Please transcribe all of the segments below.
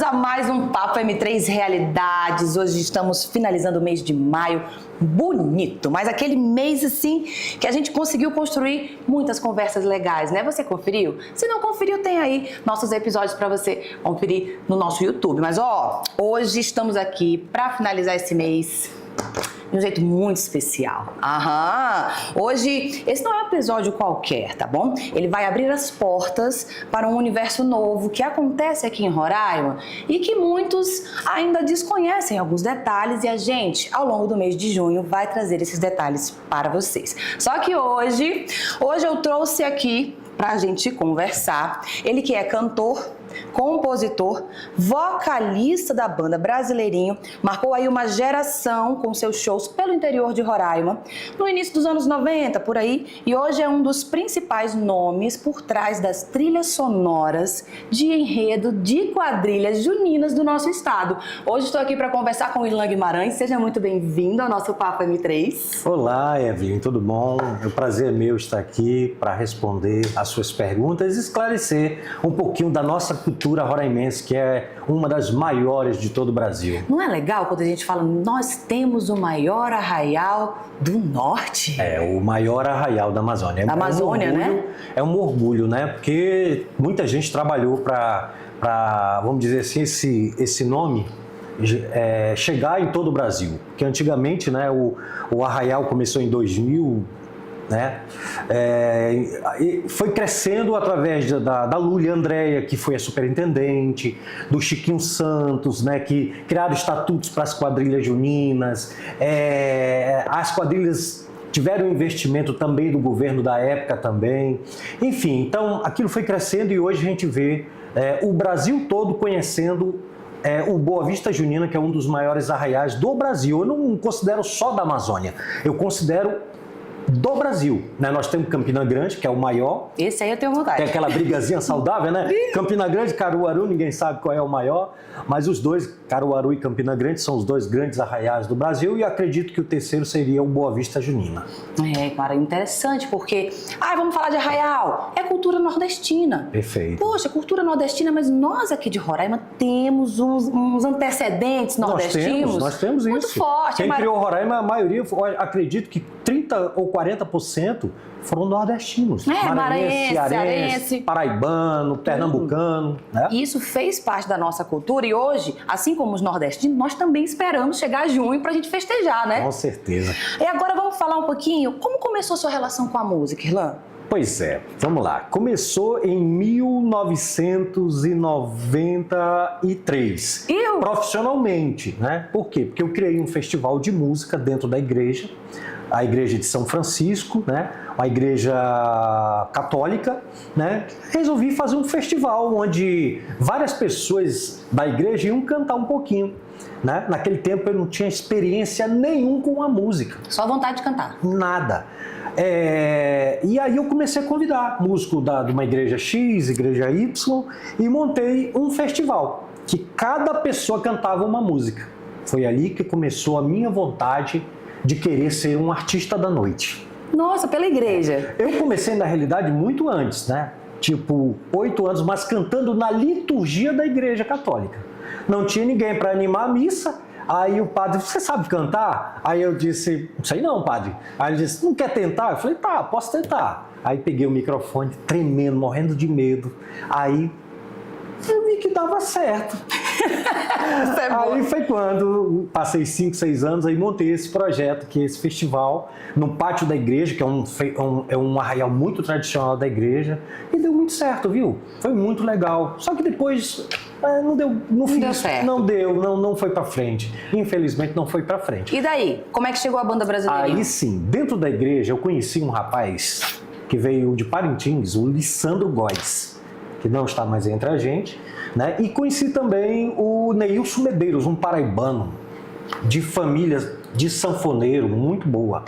Bem-vindos a mais um Papo M3 Realidades. Hoje estamos finalizando o mês de maio, bonito, mas aquele mês assim que a gente conseguiu construir muitas conversas legais, né? Você conferiu? Se não conferiu, tem aí nossos episódios para você conferir no nosso YouTube. Mas hoje estamos aqui para finalizar esse mês de um jeito muito especial. Hoje, esse não é um episódio qualquer, tá bom? Ele vai abrir as portas para um universo novo que acontece aqui em Roraima e que muitos ainda desconhecem alguns detalhes, e a gente, ao longo do mês de junho, vai trazer esses detalhes para vocês. Só que hoje eu trouxe aqui pra gente conversar, ele que é cantor, compositor, vocalista da banda Brasileirinho, marcou aí uma geração com seus shows pelo interior de Roraima, no início dos anos 90, por aí, e hoje é um dos principais nomes por trás das trilhas sonoras de enredo de quadrilhas juninas do nosso estado. Hoje estou aqui para conversar com o Irlan Guimarães. Seja muito bem-vindo ao nosso Papo M3. Olá, Evelyn, tudo bom? É um prazer meu estar aqui para responder as suas perguntas e esclarecer um pouquinho da nossa cultura roraimense, que é uma das maiores de todo o Brasil. Não é legal quando a gente fala, nós temos o maior arraial do norte? É, o maior arraial da Amazônia. Da Amazônia, né? É um orgulho, né? Porque muita gente trabalhou para, vamos dizer assim, esse nome chegar em todo o Brasil. Porque antigamente, né, o arraial começou em 2000, né? E foi crescendo através da Lúlia Andréia, que foi a superintendente, do Chiquinho Santos, né, que criaram estatutos para as quadrilhas juninas. As quadrilhas tiveram investimento também do governo da época também. Enfim, então aquilo foi crescendo e hoje a gente vê o Brasil todo conhecendo o Boa Vista Junina, que é um dos maiores arraiais do Brasil. Eu não considero só da Amazônia, eu considero do Brasil, né? Nós temos Campina Grande, que é o maior. Esse aí eu tenho vontade. Tem aquela brigazinha saudável, né? Campina Grande e Caruaru, ninguém sabe qual é o maior, mas os dois, Caruaru e Campina Grande, são os dois grandes arraiais do Brasil, e acredito que o terceiro seria o Boa Vista Junina. Cara, interessante, porque vamos falar de arraial, é cultura nordestina. Perfeito. Poxa, cultura nordestina, mas nós aqui de Roraima temos uns antecedentes nordestinos. Nós temos muito isso. Forte. Quem criou Roraima, a maioria, acredito que 30 ou 40% foram nordestinos. Maranhense, cearense, paraibano, pernambucano. Né? Isso fez parte da nossa cultura e hoje, assim como os nordestinos, nós também esperamos chegar a junho pra gente festejar, né? Com certeza. E agora vamos falar um pouquinho, como começou a sua relação com a música, Irlan? Pois é, vamos lá. Começou em 1993. Profissionalmente, né? Por quê? Porque eu criei um festival de música dentro da igreja, a igreja de São Francisco, né? Uma igreja católica, né? Resolvi fazer um festival onde várias pessoas da igreja iam cantar um pouquinho, né? Naquele tempo eu não tinha experiência nenhuma com a música. Só vontade de cantar? Nada. E aí eu comecei a convidar músicos de uma igreja X, igreja Y, e montei um festival, que cada pessoa cantava uma música. Foi ali que começou a minha vontade de querer ser um artista da noite. Nossa, pela igreja. Eu comecei, na realidade, muito antes, né? Tipo, 8 anos, mas cantando na liturgia da igreja católica. Não tinha ninguém para animar a missa. Aí o padre, você sabe cantar? Aí eu disse, não sei não, padre. Aí ele disse, não quer tentar? Eu falei, tá, posso tentar. Aí peguei o microfone, tremendo, morrendo de medo. Aí eu vi que dava certo. Aí foi quando passei 5, 6 anos, aí montei esse projeto, que é esse festival, no pátio da igreja, que é um arraial muito tradicional da igreja, e deu muito certo, viu? Foi muito legal. Só que depois não deu, no fim, não foi pra frente. Infelizmente não foi pra frente. E daí? Como é que chegou a banda brasileira? Aí sim, dentro da igreja eu conheci um rapaz que veio de Parintins, o Lissandro Góes, que não está mais entre a gente, né? E conheci também o Neilson Medeiros, um paraibano de família de sanfoneiro, muito boa.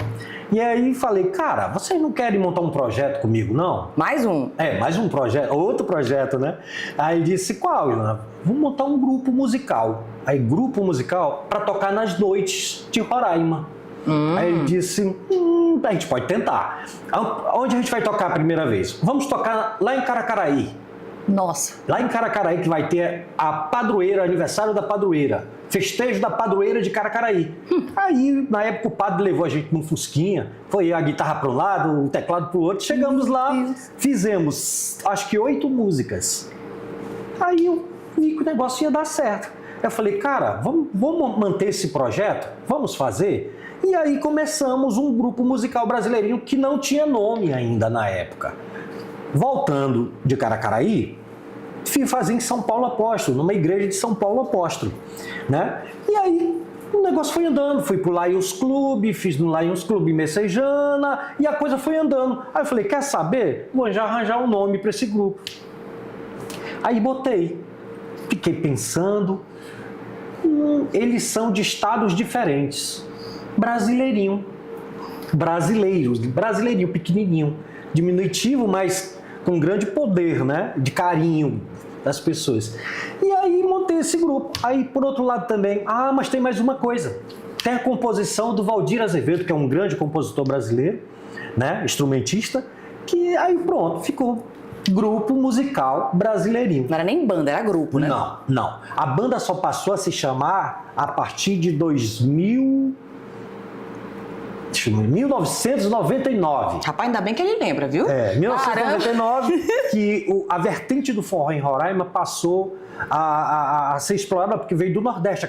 E aí falei, cara, vocês não querem montar um projeto comigo, não? Mais um? Mais um projeto, outro projeto, né? Aí disse, qual, Irlan? Vamos montar um grupo musical. Aí, grupo musical para tocar nas noites de Roraima. Aí ele disse, a gente pode tentar. Onde a gente vai tocar a primeira vez? Vamos tocar lá em Caracaraí. Nossa. Lá em Caracaraí que vai ter a padroeira, aniversário da padroeira, festejo da padroeira de Caracaraí. Aí, na época, o padre levou a gente num fusquinha, foi a guitarra para um lado, o teclado para o outro, chegamos lá, fizemos acho que 8 músicas. Aí eu vi que o negócio ia dar certo. Eu falei, cara, vamos manter esse projeto? Vamos fazer? E aí começamos um grupo musical brasileirinho que não tinha nome ainda na época. Voltando de Caracaraí, fui fazer em São Paulo Apóstolo, numa igreja de São Paulo Apóstolo, né? E aí o negócio foi andando, fui pro Lions Club, fiz no Lions Club Messejana e a coisa foi andando. Aí eu falei, quer saber? Vou já arranjar um nome para esse grupo. Aí botei, fiquei pensando, eles são de estados diferentes, brasileirinho, brasileirinho, pequenininho, diminutivo, mas com grande poder, né, de carinho das pessoas. E aí montei esse grupo. Aí, por outro lado também, mas tem mais uma coisa, tem a composição do Valdir Azevedo, que é um grande compositor brasileiro, né, instrumentista, que aí pronto, ficou grupo musical brasileirinho. Não era nem banda, era grupo, né? Não. A banda só passou a se chamar a partir de 1999. Rapaz, ainda bem que ele lembra, viu? 1999, que a vertente do forró em Roraima passou a ser explorada, porque veio do Nordeste,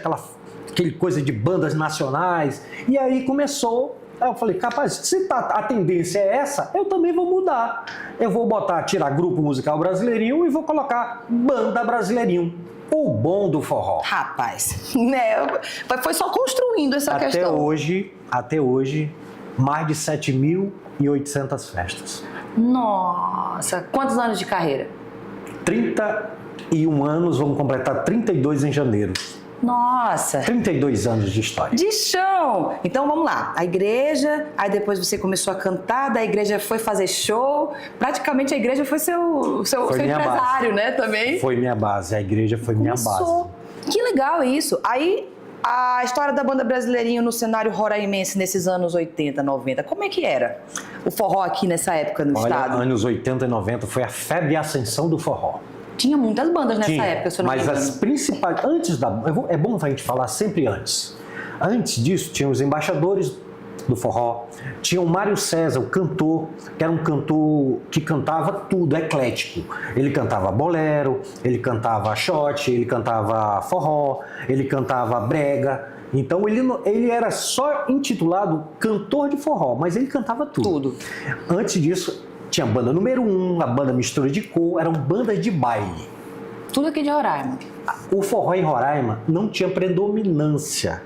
aquele coisa de bandas nacionais, e aí começou. Aí eu falei, capaz, se a tendência é essa, eu também vou mudar. Eu vou tirar grupo musical brasileirinho e vou colocar banda brasileirinho. O bom do forró. Rapaz, né? Foi só construindo essa questão. Até hoje, mais de 7.800 festas. Nossa, quantos anos de carreira? 31 anos, vamos completar 32 em janeiro. Nossa! 32 anos de história. De chão! Então vamos lá, a igreja, aí depois você começou a cantar, da igreja foi fazer show, praticamente a igreja foi seu empresário, né, também? Foi minha base, a igreja foi minha base. Que legal isso! Aí a história da banda Brasileirinho no cenário roraimense nesses anos 80, 90, como é que era o forró aqui nessa época no estado? Anos 80 e 90 foi a febre e ascensão do forró. Tinha muitas bandas nessa época, se eu não me engano. Mas as principais, é bom a gente falar sempre antes. Antes disso, tinha os embaixadores do forró, tinha o Mário César, o cantor, que era um cantor que cantava tudo, eclético. Ele cantava bolero, ele cantava shot, ele cantava forró, ele cantava brega. Então ele era só intitulado cantor de forró, mas ele cantava tudo. Antes disso, tinha a banda número 1, a banda Mistura de Cor, eram bandas de baile. Tudo aqui de Roraima. O forró em Roraima não tinha predominância.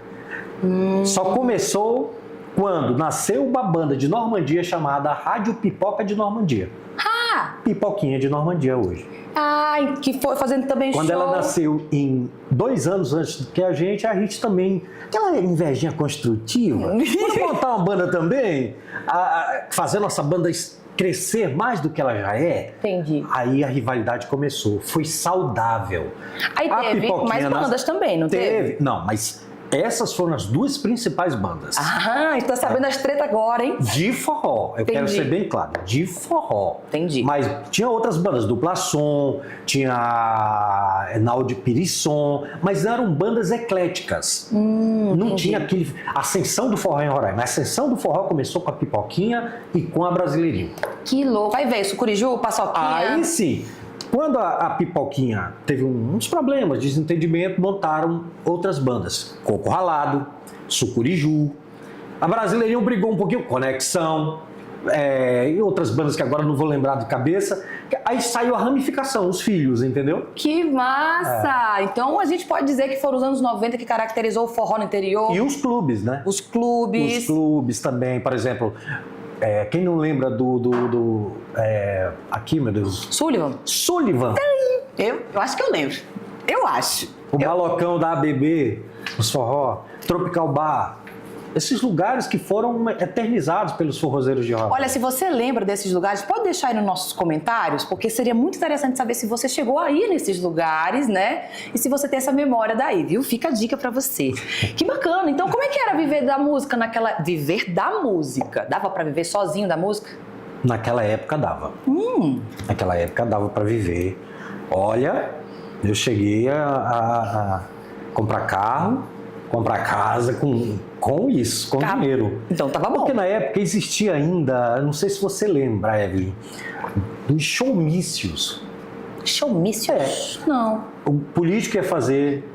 Só começou quando nasceu uma banda de Normandia chamada Rádio Pipoca de Normandia. Pipoquinha de Normandia hoje. Que foi fazendo também Quando ela nasceu 2 anos antes que a gente também, aquela invejinha construtiva, vamos montar uma banda também, fazer nossa banda crescer mais do que ela já é. Entendi. Aí a rivalidade começou, foi saudável. Aí teve mais bandas também, não teve? Não, mas essas foram as 2 principais bandas. Estou sabendo as tretas agora, hein? De forró, eu quero ser bem claro, de forró. Entendi. Mas tinha outras bandas, Dupla Som, tinha Naldi Pirissom, mas eram bandas ecléticas. Não tinha aquele ascensão do forró em Roraima. A ascensão do forró começou com a Pipoquinha e com a Brasileirinho. Que louco. Vai ver, Sucuriju, Paçoquinha. Aí sim. Quando a Pipoquinha teve uns problemas, desentendimento, montaram outras bandas. Coco Ralado, Sucuriju. A Brasileirinho brigou um pouquinho, Conexão, e outras bandas que agora não vou lembrar de cabeça. Aí saiu a ramificação, os filhos, entendeu? Que massa! Então a gente pode dizer que foram os anos 90 que caracterizou o forró no interior. E os clubes, né? Os clubes. Os clubes também, por exemplo... quem não lembra aqui, meu Deus... Sullivan. Eu acho que eu lembro. Eu acho. O Balocão da ABB, os forró, Tropical Bar. Esses lugares que foram eternizados pelos forrozeiros de Roraima. Olha, se você lembra desses lugares, pode deixar aí nos nossos comentários, porque seria muito interessante saber se você chegou aí nesses lugares, né? E se você tem essa memória daí, viu? Fica a dica pra você. Que bacana. Então, como é que era viver da música naquela... Viver da música? Dava pra viver sozinho da música? Naquela época dava. Naquela época dava pra viver. Olha, eu cheguei a comprar carro, comprar casa com isso, com dinheiro. Então tava bom. Porque na época existia ainda, não sei se você lembra, Evelyn, dos showmícios. Showmícios? Não. O político ia fazer,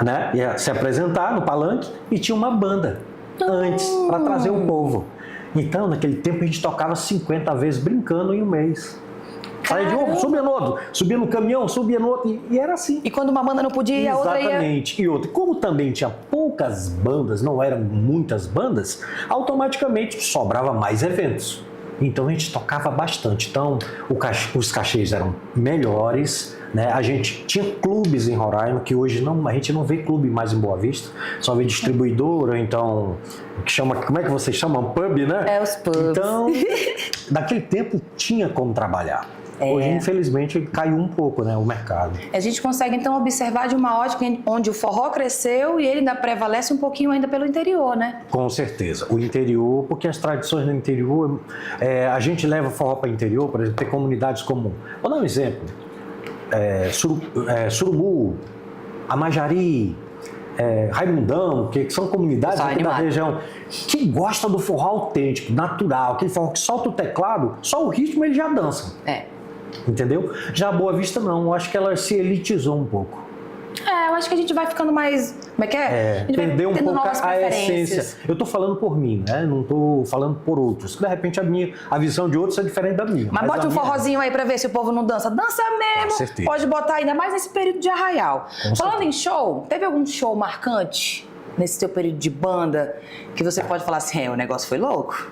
né? Ia se apresentar no palanque e tinha uma banda antes para trazer o povo. Então, naquele tempo a gente tocava 50 vezes brincando em um mês. Saía de novo, subia no outro, subia no caminhão, subia no outro, e era assim. E quando uma banda não podia, a outra ia... Exatamente. E outra, como também tinha poucas bandas, não eram muitas bandas, automaticamente sobrava mais eventos. Então a gente tocava bastante. Então os cachês eram melhores, né? A gente tinha clubes em Roraima, que hoje a gente não vê clube mais em Boa Vista, só vê distribuidora, então, que chama, como é que vocês chamam? Pub, né? É, os pubs. Então, naquele tempo tinha como trabalhar. Hoje, infelizmente, caiu um pouco, né, o mercado. A gente consegue, então, observar de uma ótica onde o forró cresceu e ele ainda prevalece um pouquinho ainda pelo interior, né? Com certeza. O interior, porque as tradições do interior, a gente leva forró para o interior, por exemplo, tem comunidades como... Vou dar um exemplo. Surumbu, Amajari, Raimundão, que são comunidades aqui da região que gostam do forró autêntico, natural, aquele forró que solta o teclado, só o ritmo ele já dança. Entendeu? Já a Boa Vista não, eu acho que ela se elitizou um pouco. Eu acho que a gente vai ficando mais... Como é que é? A gente perdeu vai um pouco a essência. Eu tô falando por mim, né? Não tô falando por outros. De repente a visão de outros é diferente da minha. Mas bote um forrozinho aí pra ver se o povo não dança. Dança mesmo! Com certeza. Pode botar ainda mais nesse período de arraial. Com Falando certeza. em show, teve algum show marcante nesse teu período de banda que você pode falar assim, o negócio foi louco?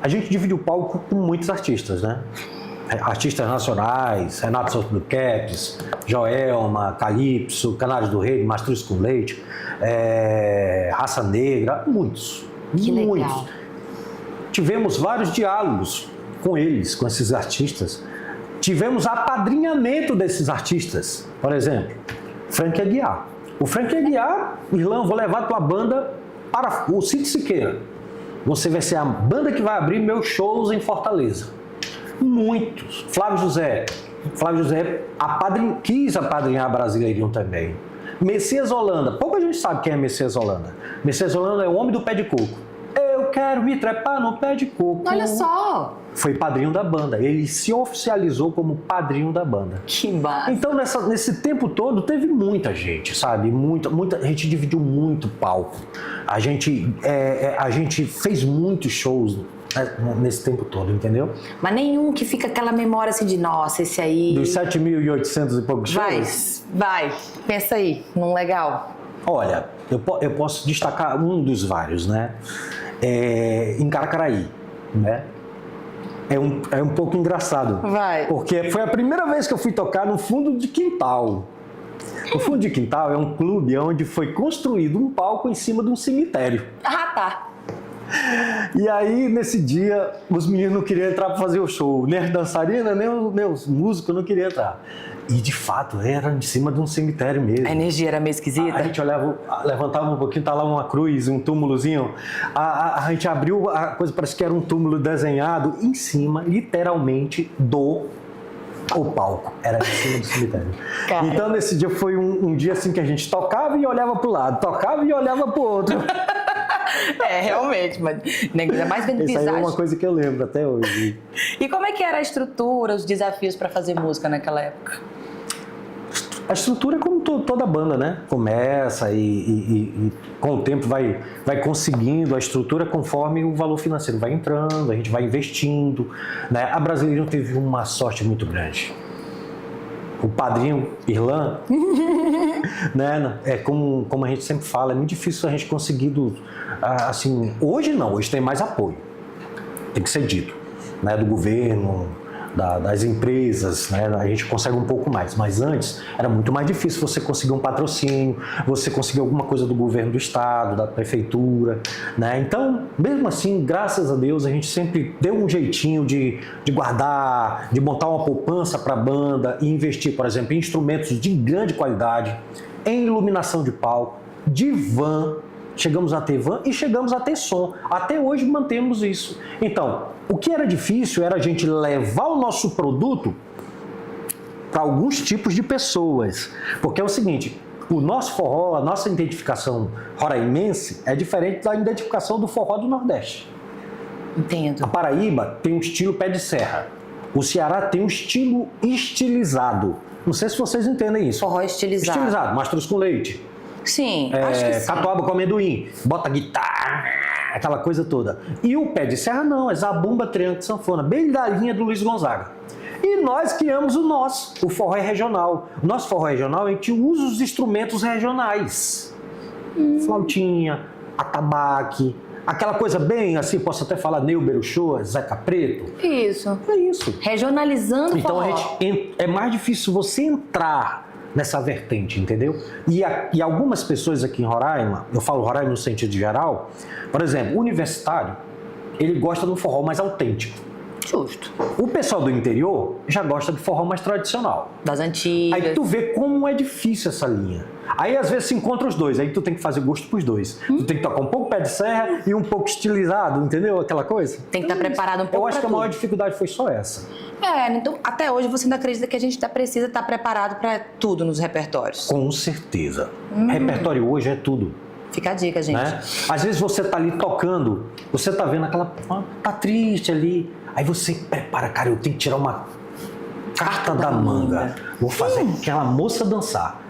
A gente divide o palco com muitos artistas, né? Artistas nacionais, Renato Souto do Caps, Joelma, Calypso, Canários do Rei, Mastruz com Leite, Raça Negra, muitos. Que muitos. legal. Tivemos vários diálogos com eles, com esses artistas. Tivemos apadrinhamento desses artistas. Por exemplo, Frank Aguiar. O Frank Aguiar, Irlã, vou levar tua banda para o Cito Siqueira. Você vai ser a banda que vai abrir meus shows em Fortaleza. Muitos. Flávio José quis apadrinhar Brasileirinho também. Messias Holanda, pouca gente sabe quem é Messias Holanda. Messias Holanda é o homem do pé de coco. Eu quero me trepar no pé de coco. Olha só! Foi padrinho da banda. Ele se oficializou como padrinho da banda. Que massa! Então, nesse tempo todo, teve muita gente, sabe? A gente dividiu muito palco. A gente fez muitos shows nesse tempo todo, entendeu? Mas nenhum que fica aquela memória assim de, nossa, esse aí... Dos 7.800 e poucos shows? Vai. Pensa aí, num legal. Olha, eu posso destacar um dos vários, né? Em Caracaraí, né? É um pouco engraçado. Vai. Porque foi a primeira vez que eu fui tocar no fundo de quintal. O fundo de quintal é um clube onde foi construído um palco em cima de um cemitério. Ah, tá. E aí, nesse dia, os meninos não queriam entrar para fazer o show. Nem as dançarinas, nem os músicos não queriam entrar. E, de fato, era em cima de um cemitério mesmo. A energia era meio esquisita? A gente olhava, levantava um pouquinho, tá lá uma cruz, um túmulozinho. A gente abriu a coisa, parece que era um túmulo desenhado em cima, literalmente, o palco. Era em cima do cemitério. Cara. Então, nesse dia, foi um dia assim que a gente tocava e olhava pro lado, tocava e olhava pro outro. Realmente, mas ainda mais vendo Isso aí é visagem. uma coisa que eu lembro até hoje. E como é que era a estrutura, os desafios para fazer música naquela época? A estrutura é como toda banda, né? Começa e com o tempo vai conseguindo a estrutura conforme o valor financeiro vai entrando, a gente vai investindo, né? A Brasileirinho teve uma sorte muito grande. O padrinho Irlã, né? Como a gente sempre fala, é muito difícil a gente conseguir, assim, hoje não, hoje tem mais apoio, tem que ser dito, né? Do governo, das empresas, né? A gente consegue um pouco mais, mas antes era muito mais difícil você conseguir um patrocínio, você conseguir alguma coisa do governo do estado, da prefeitura, né? Então, mesmo assim, graças a Deus, a gente sempre deu um jeitinho de guardar, de montar uma poupança para a banda e investir, por exemplo, em instrumentos de grande qualidade, em iluminação de palco, de van. Chegamos a ter van e chegamos a ter som. Até hoje mantemos isso. Então, o que era difícil era a gente levar o nosso produto para alguns tipos de pessoas. Porque é o seguinte, o nosso forró, a nossa identificação roraimense é diferente da identificação do forró do Nordeste. Entendo. A Paraíba tem um estilo pé de serra. O Ceará tem um estilo estilizado. Não sei se vocês entendem isso. Forró estilizado. Estilizado, mastruz com leite. Sim, acho que sim. Catuaba com amendoim, bota guitarra, aquela coisa toda. E o pé de serra não, é zabumba, triângulo, sanfona, bem da linha do Luiz Gonzaga. E nós criamos o nosso, o forró regional. O nosso forró regional, a gente usa os instrumentos regionais. Flautinha, atabaque, aquela coisa bem assim, posso até falar Neuber Uchoa, Zeca Preto. Isso. É isso. Regionalizando o Então forró. é mais difícil você entrar nessa vertente, entendeu? E algumas pessoas aqui em Roraima, eu falo Roraima no sentido geral, por exemplo, o universitário, ele gosta do forró mais autêntico. Justo. O pessoal do interior já gosta do forró mais tradicional. Das antigas. Aí tu vê como é difícil essa linha. Aí às vezes se encontra os dois, aí tu tem que fazer gosto pros dois. Tu tem que tocar um pouco pé de serra e um pouco estilizado, entendeu? Aquela coisa. Tem que estar preparado um pouco Eu acho pra que a maior tudo. dificuldade foi só essa. Então até hoje você ainda acredita que a gente precisa estar preparado para tudo nos repertórios? Com certeza. Repertório hoje é tudo. Fica a dica, gente. Né? Às vezes você tá ali tocando, você tá vendo aquela... tá triste ali. Aí você prepara, cara, eu tenho que tirar uma carta da manga. Vou fazer aquela moça dançar.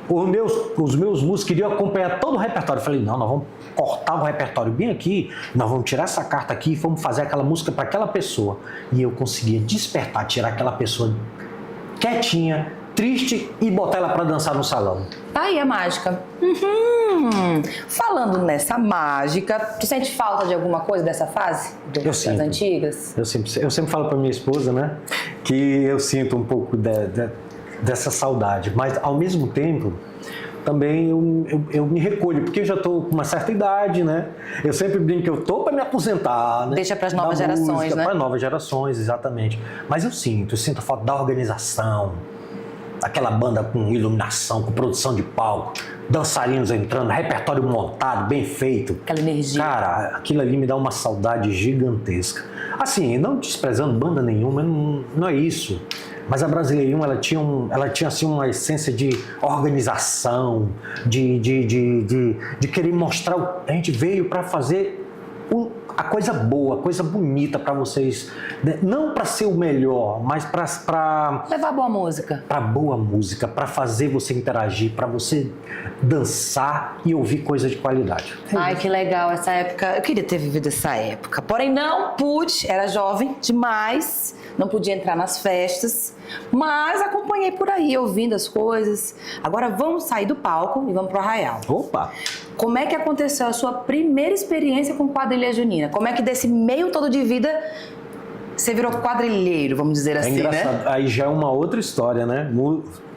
Os meus músicos queriam acompanhar todo o repertório. Eu falei, não, nós vamos cortar o repertório bem aqui, nós vamos tirar essa carta aqui e vamos fazer aquela música para aquela pessoa. E eu conseguia despertar, tirar aquela pessoa quietinha, triste e botar ela para dançar no salão. Tá aí a mágica. Falando nessa mágica, tu sente falta de alguma coisa dessa fase? Das sinto. Antigas? Eu sempre falo para minha esposa, né, que eu sinto um pouco dessa saudade, mas ao mesmo tempo também eu me recolho, porque eu já estou com uma certa idade, né? Eu sempre brinco que eu estou para me aposentar, né? Deixa para as novas gerações, né? Para novas gerações, exatamente. Mas eu sinto a falta da organização, aquela banda com iluminação, com produção de palco, dançarinos entrando, repertório montado, bem feito. Aquela energia. Cara, aquilo ali me dá uma saudade gigantesca. Assim, não desprezando banda nenhuma, não é isso. Mas a Brasileirinho, ela tinha assim, uma essência de organização, de querer mostrar. A gente veio para fazer a coisa boa, a coisa bonita para vocês. Não para ser o melhor, mas para levar boa música. Para boa música, para fazer você interagir, para você dançar e ouvir coisa de qualidade. Ai, que legal essa época. Eu queria ter vivido essa época. Porém, não pude. Era jovem demais. Não podia entrar nas festas. Mas acompanhei por aí, ouvindo as coisas. Agora vamos sair do palco e vamos pro Arraial. Opa! Como é que aconteceu a sua primeira experiência com quadrilha junina? Como é que desse meio todo de vida você virou quadrilheiro, vamos dizer assim, engraçado. né? Aí já é uma outra história, né?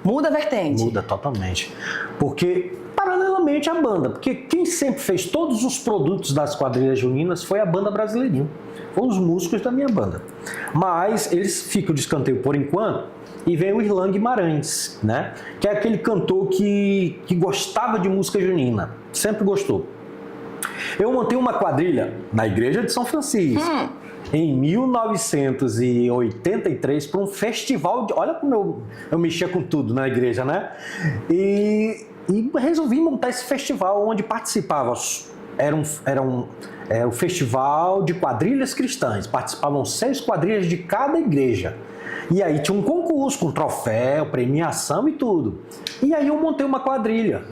Muda a vertente. Muda totalmente. Porque, paralelamente à banda, porque quem sempre fez todos os produtos das quadrilhas juninas foi a banda Brasileirinho. Foram os músicos da minha banda. Mas eles ficam de escanteio por enquanto e vem o Irlan Guimarães, né? Que é aquele cantor que gostava de música junina. Sempre gostou. Eu montei uma quadrilha na igreja de São Francisco. Em 1983, para um festival de... Olha como eu mexia com tudo na igreja, né? E resolvi montar esse festival onde participavam. Era o festival de quadrilhas cristãs. Participavam 6 quadrilhas de cada igreja. E aí tinha um concurso com troféu, premiação e tudo. E aí eu montei uma quadrilha.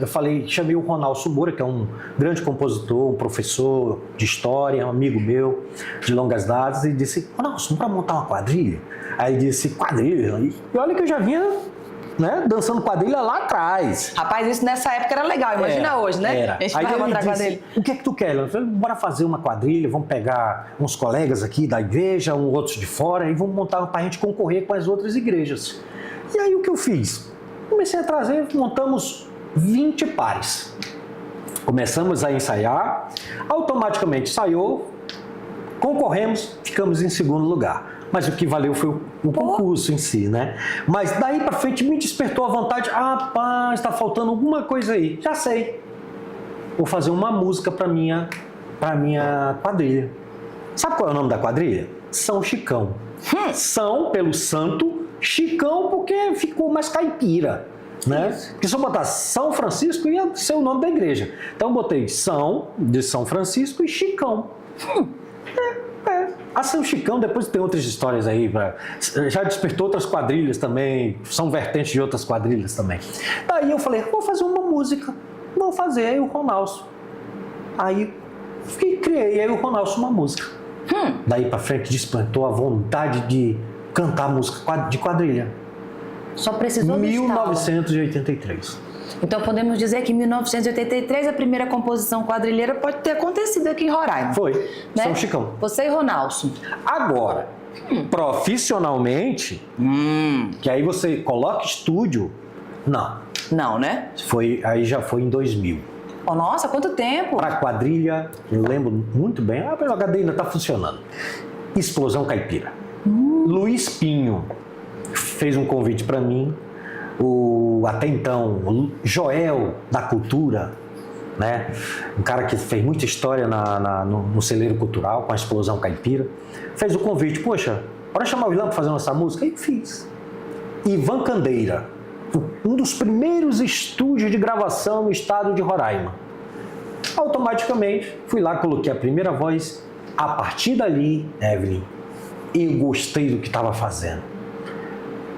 Chamei o Ronaldo Moura, que é um grande compositor, um professor de história, um amigo meu de longas datas, e disse: Ronaldo, vamos para montar uma quadrilha? Aí ele disse: quadrilha? E olha que eu já vinha, né, dançando quadrilha lá atrás. Rapaz, isso nessa época era legal, imagina hoje, né? Era. A gente Aí vai ele encontrar disse: quadrilha. o que é que tu quer? Eu falei: bora fazer uma quadrilha, vamos pegar uns colegas aqui da igreja, outros de fora, e vamos montar para a gente concorrer com as outras igrejas. E aí o que eu fiz? Comecei a trazer, montamos 20 pares. Começamos a ensaiar, automaticamente ensaiou, concorremos, ficamos em segundo lugar. Mas o que valeu foi o concurso em si, né? Mas daí pra frente me despertou a vontade. Rapaz, tá faltando alguma coisa aí. Já sei. Vou fazer uma música pra minha quadrilha. Sabe qual é o nome da quadrilha? São Chicão. São pelo santo Chicão porque ficou mais caipira, né? Porque se eu botasse São Francisco ia ser o nome da igreja. Então eu botei São, de São Francisco e Chicão. A São Chicão, depois tem outras histórias aí, já despertou outras quadrilhas também, são vertentes de outras quadrilhas também. Daí eu falei, vou fazer uma música, vou fazer aí o Ronalson. Aí criei aí o Ronalson uma música. Daí pra frente despertou a vontade de cantar música de quadrilha. Só precisou 1983. Então podemos dizer que em 1983 a primeira composição quadrilheira pode ter acontecido aqui em Roraima. Foi, né? São Chicão. Você e Ronalson. Agora, profissionalmente, que aí você coloca estúdio, não. Não, né? Aí já foi em 2000. Oh, nossa, quanto tempo! Para quadrilha, eu lembro muito bem, o HD ainda está funcionando. Explosão Caipira. Luiz Pinho fez um convite para mim, até então, o Joel da Cultura, né? Um cara que fez muita história no celeiro cultural com a Explosão Caipira, fez o convite, poxa, bora chamar o Ilan para fazer nossa música? E fiz. Ivan Candeira, um dos primeiros estúdios de gravação no estado de Roraima. Automaticamente, fui lá, coloquei a primeira voz. A partir dali, Evelyn, eu gostei do que estava fazendo.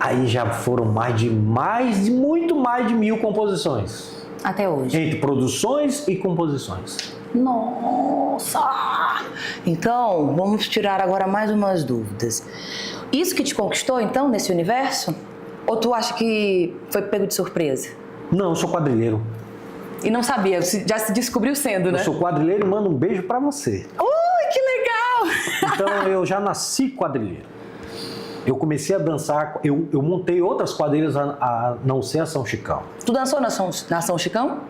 Aí já foram muito mais de 1000 composições. Até hoje. Entre produções e composições. Nossa! Então, vamos tirar agora mais umas dúvidas. Isso que te conquistou, então, nesse universo? Ou tu acha que foi pego de surpresa? Não, eu sou quadrilheiro. E não sabia, já se descobriu sendo, né? Eu sou quadrilheiro e mando um beijo pra você. Ui, que legal! Então, eu já nasci quadrilheiro. Eu comecei a dançar, eu montei outras quadrilhas a não ser a São Chicão. Tu dançou na São Chicão?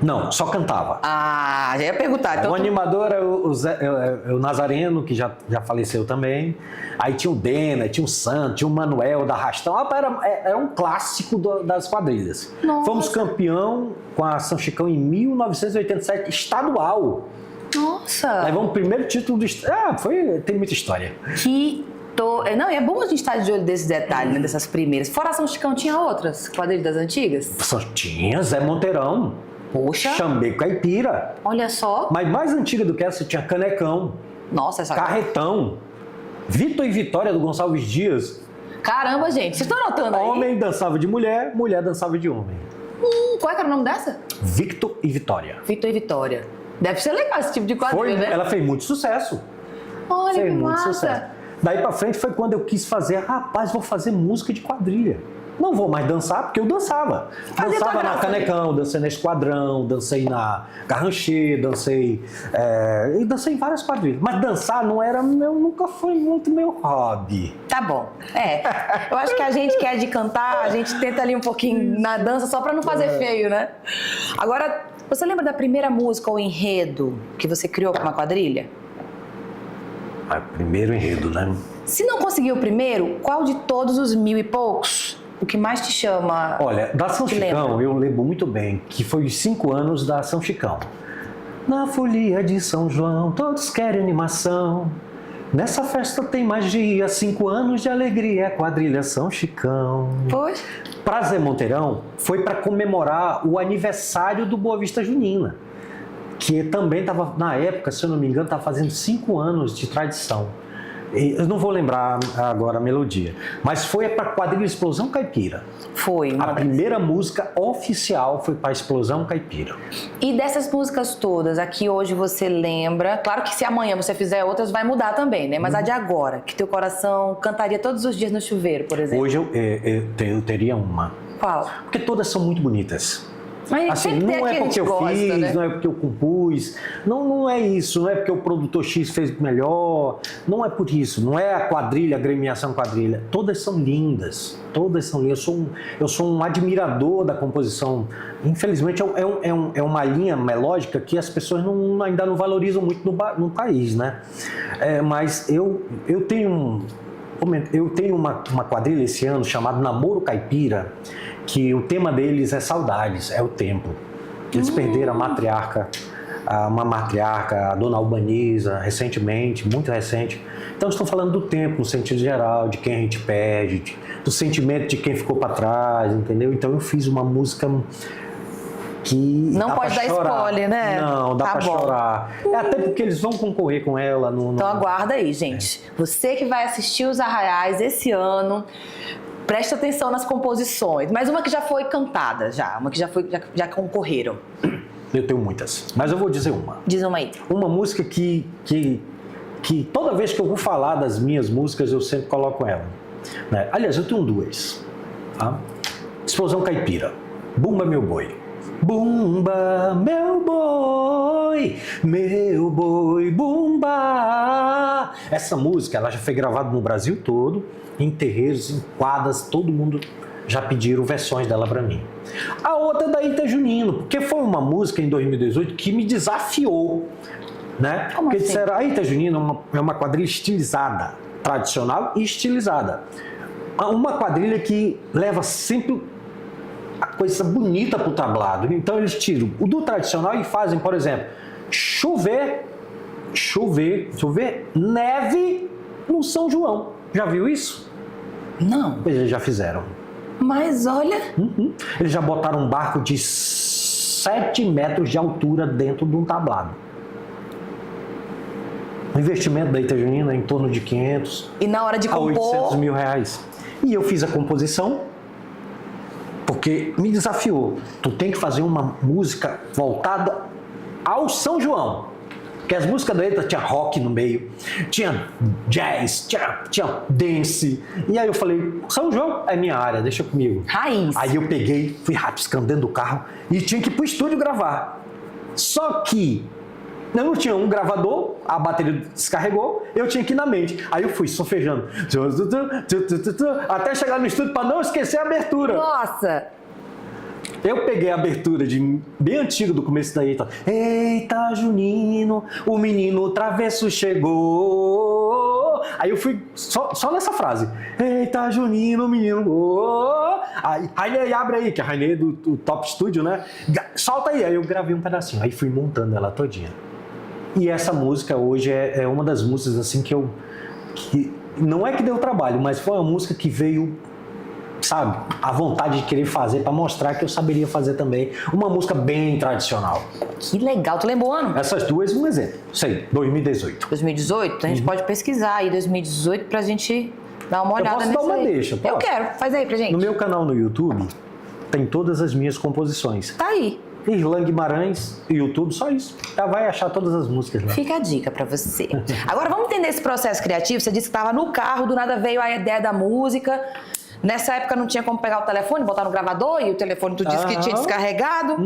Não, só cantava. Ah, já ia perguntar. Então o animador é o Nazareno, que já faleceu também. Aí tinha o Dena, tinha o Santo, tinha o Manuel da Rastão. Era um clássico das quadrilhas. Nossa. Fomos campeão com a São Chicão em 1987, estadual. Nossa! Levamos o primeiro título do estado. Tem muita história. Não, é bom a gente estar de olho desses detalhes, né, dessas primeiras. Fora a São Chicão, tinha outras quadrilhas das antigas? Tinha Zé Monteirão. Poxa! Chambeco Caipira. Olha só. Mas mais antiga do que essa, tinha Canecão. Nossa, essa... Carretão. Vitor e Vitória do Gonçalves Dias. Caramba, gente, vocês estão anotando aí? Homem dançava de mulher, mulher dançava de homem. Qual é que era o nome dessa? Victor e Vitória. Vitor e Vitória. Deve ser legal esse tipo de quadrilha, né? Ela fez muito sucesso. Olha, fez que muito massa. sucesso. Daí pra frente foi quando eu quis fazer, rapaz, vou fazer música de quadrilha. Não vou mais dançar, porque eu dançava. Dançava na Canecão, dancei na Esquadrão, dancei na Garranchê, dancei em várias quadrilhas. Mas dançar nunca foi muito meu hobby. Tá bom. Eu acho que a gente que é de cantar, a gente tenta ali um pouquinho na dança só pra não fazer feio, né? Agora, você lembra da primeira música ou enredo que você criou pra uma quadrilha? Primeiro enredo, né? Se não conseguiu o primeiro, qual de todos os 1000 e poucos, o que mais te chama? Olha, da São Chicão, eu lembro muito bem, que foi os 5 anos da São Chicão. Na folia de São João, todos querem animação. Nessa festa tem magia, 5 anos de alegria, quadrilha São Chicão. Poxa. Pra Zé Monteirão, foi para comemorar o aniversário do Boa Vista Junina, que também estava, na época, se eu não me engano, estava fazendo 5 anos de tradição. Eu não vou lembrar agora a melodia, mas foi para a quadrilha Explosão Caipira. Foi. A primeira música oficial foi para a Explosão Caipira. E dessas músicas todas, aqui hoje você lembra, claro que se amanhã você fizer outras vai mudar também, né? Mas a de agora, que teu coração cantaria todos os dias no chuveiro, por exemplo. Hoje eu teria uma. Qual? Porque todas são muito bonitas. Mas assim, não é porque eu fiz, né? Não é porque eu compus, não é isso, não é porque o produtor X fez melhor, não é por isso, não é a quadrilha, a agremiação quadrilha, todas são lindas, eu sou um admirador da composição, infelizmente é uma linha melódica que as pessoas ainda não valorizam muito no país, né? Mas eu tenho uma quadrilha esse ano chamada Namoro Caipira, que o tema deles é saudades, é o tempo. Eles perderam a matriarca uma matriarca, a dona Albanisa, recentemente, muito recente. Então, estou falando do tempo, no sentido geral, de quem a gente perde, do sentimento de quem ficou para trás, entendeu? Então, eu fiz uma música que não dá pode pra dar chorar. spoiler, né? Não, dá Tá pra bom. chorar. É até porque eles vão concorrer com ela. Então aguarda aí, gente. Você que vai assistir os Arraiais esse ano, presta atenção nas composições. Mas uma que já foi cantada, uma que já concorreram. Eu tenho muitas, mas eu vou dizer uma. Diz uma aí. Uma música que toda vez que eu vou falar das minhas músicas, eu sempre coloco ela. Né? Aliás, eu tenho duas. Tá? Explosão Caipira. Bumba Meu Boi. Bumba, meu boi, bumba. Essa música, ela já foi gravada no Brasil todo, em terreiros, em quadras, todo mundo já pediram versões dela para mim. A outra é da Ita Junino, porque foi uma música em 2018 que me desafiou, né? Como porque assim? disseram, a Ita Junino é uma quadrilha estilizada, tradicional e estilizada. Uma quadrilha que leva sempre a coisa bonita pro tablado. Então eles tiram o do tradicional e fazem, por exemplo, chover neve no São João. Já viu isso? Não. Eles já fizeram. Mas olha... Eles já botaram um barco de 7 metros de altura dentro de um tablado. O investimento da Ita Junina é em torno de 500 E na hora de a compor... 800 mil reais. E eu fiz a composição porque me desafiou. Tu tem que fazer uma música voltada ao São João. Porque as músicas da Ita tinha rock no meio, tinha jazz, tinha dance. E aí eu falei, São João é minha área, deixa comigo. Raiz. Aí eu peguei, fui rabiscando dentro do carro e tinha que ir pro estúdio gravar. Só que eu não tinha um gravador, a bateria descarregou, eu tinha que ir na mente. Aí eu fui sofejando, até chegar no estúdio para não esquecer a abertura. Nossa! Eu peguei a abertura bem antiga do começo da Ita. Eita, Junino, o menino travesso chegou. Aí eu fui só nessa frase. Eita, Junino, o menino... Aí, Rainê, abre aí, que a Rainê do Top Studio, né? Solta aí. Aí eu gravei um pedacinho. Aí fui montando ela todinha. E essa música hoje é uma das músicas assim que não é que deu trabalho, mas foi uma música que veio, sabe, a vontade de querer fazer para mostrar que eu saberia fazer também. Uma música bem tradicional. Que legal. Tu lembra o ano? Essas duas, um exemplo. Sei, 2018. 2018? A gente pode pesquisar aí 2018 pra gente dar uma olhada posso nisso dar uma aí. deixa, posso? Eu quero. Faz aí pra gente. No meu canal no YouTube tem todas as minhas composições. Tá aí. Irlan Guimarães, YouTube, só isso. Já vai achar todas as músicas lá. Fica a dica pra você. Agora vamos entender esse processo criativo. Você disse que estava no carro, do nada veio a ideia da música. Nessa época não tinha como pegar o telefone, botar no gravador e o telefone tu disse que tinha descarregado.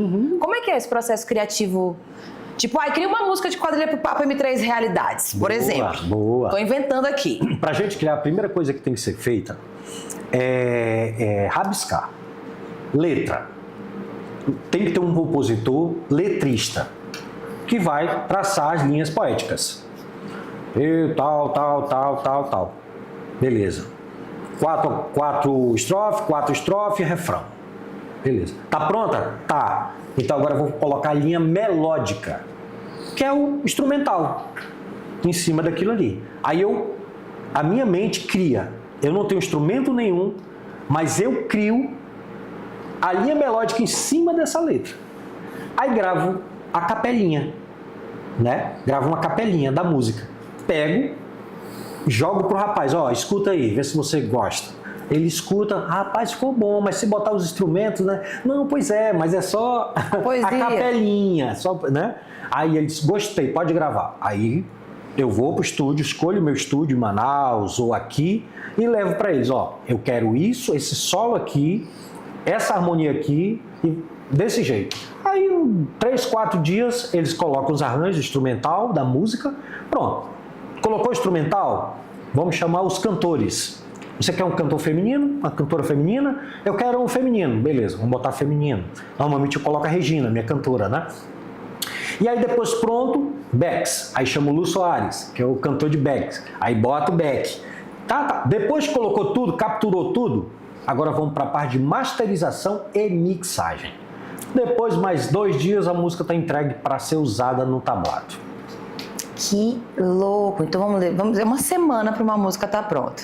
Como é que é esse processo criativo? Tipo, cria uma música de quadrilha pro Papo M3 Realidades, por exemplo. Boa. Tô inventando aqui. Pra gente criar, a primeira coisa que tem que ser feita é rabiscar. Letra. Tem que ter um compositor letrista que vai traçar as linhas poéticas. E tal. Beleza. 4 estrofes, refrão. Beleza. Tá pronta? Tá. Então agora eu vou colocar a linha melódica, que é o instrumental, em cima daquilo ali. Aí a minha mente cria. Eu não tenho instrumento nenhum, mas eu crio a linha melódica em cima dessa letra. Aí gravo a capelinha, né? Gravo uma capelinha da música. Pego, jogo pro rapaz, escuta aí, vê se você gosta. Ele escuta, rapaz, ficou bom, mas se botar os instrumentos, né? Não, pois é, mas é só a capelinha, só, né? Aí ele diz, gostei, pode gravar. Aí eu vou pro estúdio, escolho o meu estúdio em Manaus ou aqui e levo para eles, eu quero isso, esse solo aqui, essa harmonia aqui, e desse jeito. Aí, em 3, 4 dias, eles colocam os arranjos instrumental da música, pronto. Colocou o instrumental? Vamos chamar os cantores. Você quer um cantor feminino, uma cantora feminina? Eu quero um feminino, beleza, vamos botar feminino. Normalmente eu coloco a Regina, minha cantora, né? E aí depois pronto, Bex. Aí chama o Lu Soares, que é o cantor de Bex. Aí bota o Beck. Tá. Depois que colocou tudo, capturou tudo, agora vamos para a parte de masterização e mixagem. Depois, mais 2 dias, a música está entregue para ser usada no tablado. Que louco! Então vamos dizer uma semana para uma música estar pronta.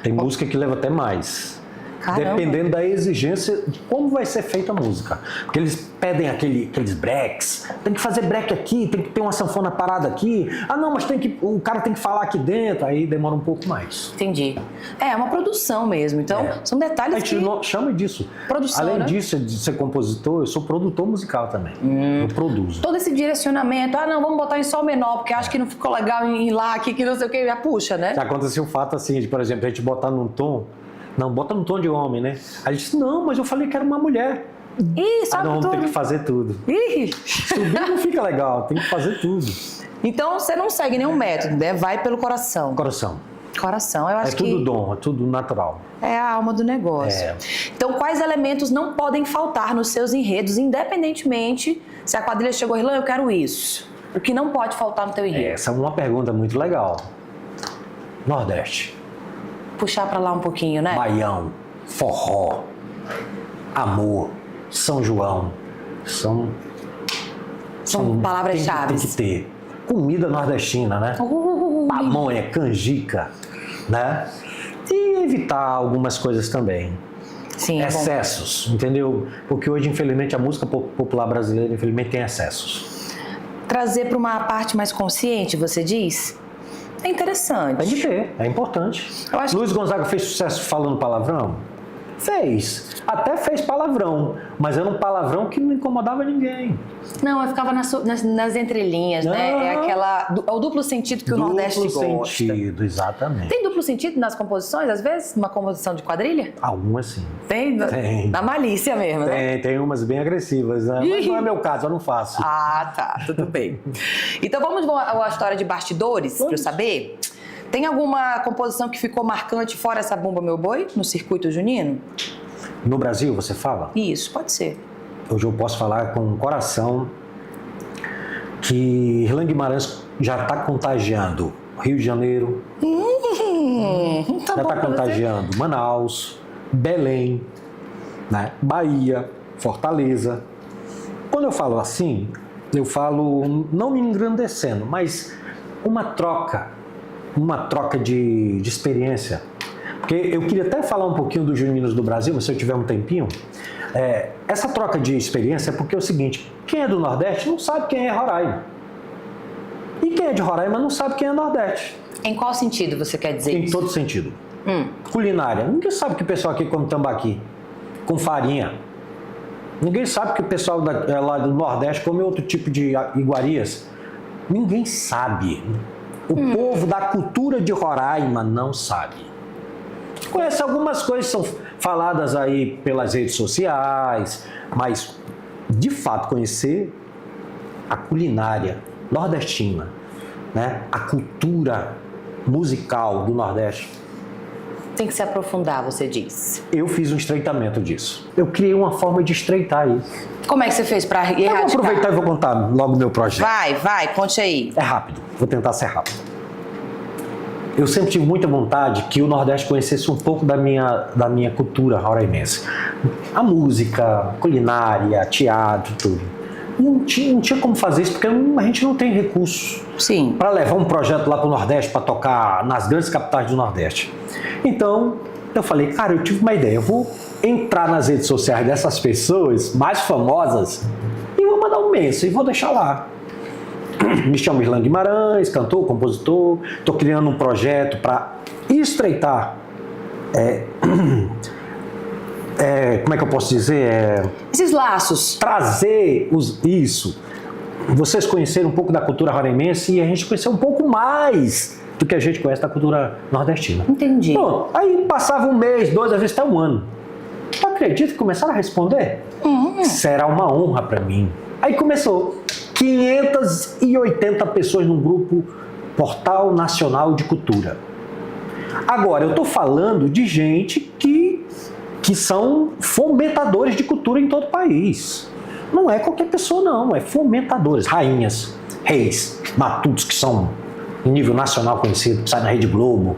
Tem música que leva até mais. Caramba. Dependendo da exigência de como vai ser feita a música. Porque eles pedem aqueles breaks. Tem que fazer break aqui, tem que ter uma sanfona parada aqui. Ah, não, mas o cara tem que falar aqui dentro. Aí demora um pouco mais. Entendi. É uma produção mesmo. Então, são detalhes A gente chama disso. Produção, Além né? disso, de ser compositor, eu sou produtor musical também. Eu produzo. Todo esse direcionamento, não, vamos botar em sol menor, porque acho que não ficou legal em lá, aqui, que não sei o que, já puxa, né? Já aconteceu o fato assim, de, por exemplo, a gente botar num tom. Não, bota no tom de homem, né? Aí ele disse, não, mas eu falei que era uma mulher. Ih, sabe não, tudo. tem que fazer tudo. Ih. Subir não fica legal, tem que fazer tudo. Então, você não segue nenhum método, né? Vai pelo coração. Coração. Coração, eu acho É tudo que dom, é tudo natural. é a alma do negócio. Então, quais elementos não podem faltar nos seus enredos, independentemente se a quadrilha chegou, Irlan, eu quero isso. O que não pode faltar no teu enredo? Essa é uma pergunta muito legal. Nordeste. Puxar pra lá um pouquinho, né? Baião, forró, amor, São João. São palavras-chave. Tem que ter. Comida nordestina, né? Pamonha, canjica, né? E evitar algumas coisas também. Sim, é bom. Excessos, entendeu? Porque hoje, infelizmente, a música popular brasileira, infelizmente, tem excessos. Trazer para uma parte mais consciente, você diz? É interessante. Tem que ter, é importante. Eu acho Luiz Gonzaga fez sucesso falando palavrão? Fez. Até fez palavrão, mas era um palavrão que não incomodava ninguém. Não, eu ficava nas entrelinhas, né? É o duplo sentido que o Nordeste gosta. Duplo sentido, exatamente. Tem duplo sentido nas composições, às vezes? Uma composição de quadrilha? Algumas sim. Tem? Tem. Na malícia mesmo, né? Tem umas bem agressivas, né? Mas não é meu caso, eu não faço. Ah, tá. Tudo bem. Então vamos à história de bastidores, para eu saber? Tem alguma composição que ficou marcante fora essa Bumba Meu Boi, no circuito junino? No Brasil, você fala? Isso, pode ser. Hoje eu posso falar com o coração que Irlan Guimarães já está contagiando Rio de Janeiro, Tá já bom está pra contagiando Manaus, Belém, né? Bahia, Fortaleza. Quando eu falo assim, eu falo não me engrandecendo, mas uma troca de experiência. Porque eu queria até falar um pouquinho dos juninos do Brasil, mas se eu tiver um tempinho. Essa troca de experiência é porque é o seguinte, quem é do Nordeste não sabe quem é Roraima. E quem é de Roraima não sabe quem é Nordeste. Em qual sentido você quer dizer Em isso? todo sentido. Culinária. Ninguém sabe que o pessoal aqui come tambaqui com farinha. Ninguém sabe que o pessoal lá do Nordeste come outro tipo de iguarias. Ninguém sabe. O povo da cultura de Roraima não sabe. Conhece algumas coisas que são faladas aí pelas redes sociais, mas de fato conhecer a culinária nordestina, né? A cultura musical do Nordeste. Tem que se aprofundar, você diz. Eu fiz um estreitamento disso. Eu criei uma forma de estreitar isso. Como é que você fez para Eu vou erradicar? aproveitar e vou contar logo o meu projeto. Vai, conte aí. É rápido, vou tentar ser rápido. Eu sempre tive muita vontade que o Nordeste conhecesse um pouco da minha cultura roraimense. A música, culinária, teatro, tudo. Não tinha como fazer isso porque a gente não tem recursos Sim. para levar um projeto lá para o Nordeste, para tocar nas grandes capitais do Nordeste. Então, eu falei, cara, eu tive uma ideia. Eu vou entrar nas redes sociais dessas pessoas mais famosas e vou mandar um e-mail e vou deixar lá. Me chamo Irlan Guimarães, cantor, compositor. Estou criando um projeto para estreitar. Como é que eu posso dizer? Esses laços. Trazer isso. Vocês conhecerem um pouco da cultura roraimense e a gente conhecer um pouco mais do que a gente conhece da cultura nordestina. Entendi. Bom, aí passava um mês, 2, às vezes até um ano. Tu acredita que começaram a responder? Será uma honra para mim. Aí começou. 580 pessoas num grupo Portal Nacional de Cultura. Agora, eu estou falando de gente que são fomentadores de cultura em todo o país. Não é qualquer pessoa, não. É fomentadores. Rainhas, reis, matutos que são em nível nacional conhecido, que saem na Rede Globo,